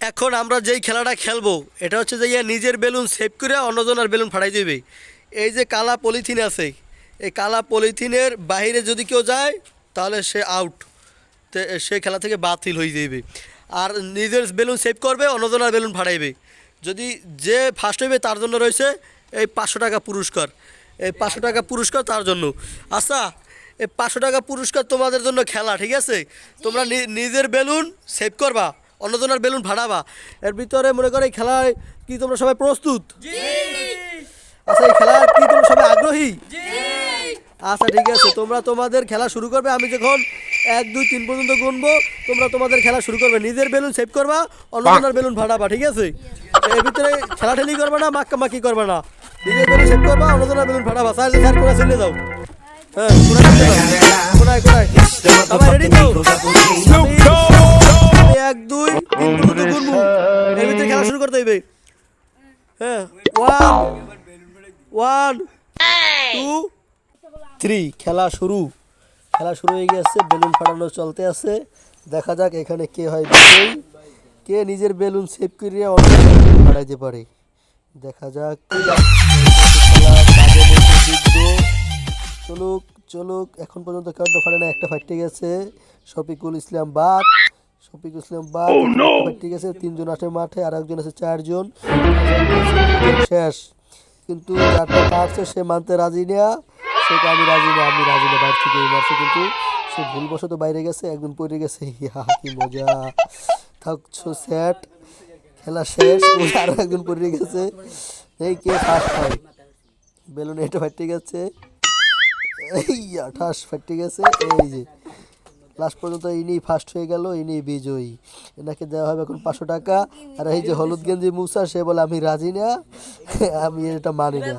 এখন আমরা যেই খেলাটা খেলবো এটা হচ্ছে যে নিজের বেলুন সেভ করে অন্যজনের বেলুন ফাটাই দেবে। এই যে কালা পলিথিন আছে, এই কালা পলিথিনের বাইরে যদি কেউ যায় তাহলে সে আউট, সে খেলা থেকে বাতিল হয়ে যাবে। আর নিজের বেলুন সেভ করবে, অন্যজনের বেলুন ফাটাইবে। যদি যে ফার্স্ট হইবে তার জন্য রয়েছে এই 500 টাকা পুরস্কার। এই 500 টাকা পুরস্কার তার জন্য। আচ্ছা, এই 500 টাকা পুরস্কার তোমাদের জন্য খেলা, ঠিক আছে? তোমরা নিজের বেলুন সেভ করবা, অন্যজনের বেলুন ফাটাবা। এর ভিতরে মনে করো এই খেলায় কি তোমরা সবাই প্রস্তুত? আচ্ছা, এই খেলায় কি তোমরা সবাই আগ্রহী? আচ্ছা ঠিক আছে, তোমরা তোমাদের খেলা শুরু করবে। আমি যখন 1 2 3 পর্যন্ত গুনবো তোমরা তোমাদের খেলা শুরু করবে। নিজের বেলুন সেভ করবা, অন্যজনের বেলুন ফাটাবা, ঠিক আছে? এর ভিতরে খেলাঠেলি করবে না, মাক্কামাক্কি করবে না। নিজের বেলুন সেভ করবা, অন্যজনের বেলুন ফাটাবা। স্যার করে চলে যাও। হ্যাঁ, কোনায় সবাই রেডি তো? আমি 1 2 3 পর্যন্ত গুনবো, এর ভিতরে খেলা শুরু করতে হইবে। হ্যাঁ, 1 2 3 খেলা শুরু হয়ে গেছে। বেলুন ফাটানো চলতে আছে। দেখা যাক এখানে কে হয় বিজয়ী, কে নিজের বেলুন সেভ করিয়া অন্য বেলুন ফাটাইতে পারে। দেখা যাক। চলুক এখন পর্যন্ত কাউন্ট ফাটে না, একটা ফাটতে গেছে। শফিকুল ইসলাম বাদ ফাটতে গেছে। 3 জন আছে মাঠে, আর একজন আছে 4 জন। শেষ, কিন্তু যারটা পারছে সে মানতে রাজি না। সেটা আমি রাজি না বাইরে থেকে মারছে, কিন্তু সে ভুলবশত বাইরে গেছে, একজন পড়ে গেছে। কি মজা! থাকছো সেট, খেলা শেষ। আরো একজন পড়ে গেছে। এই কে ফার্স্ট হয়? বেলুন এটা ফাটতে গেছে, এই ঠাস ফাটতে গেছে। এই যে লাস্ট পর্যন্ত ইনি ফার্স্ট হয়ে গেল, ইনি বিজয়ী। এনাকে দেওয়া হবে এখন 500 টাকা। আর এই যে হলুদ গেঞ্জি মুসা, সে বলে আমি রাজি না, আমি এটা মানি না।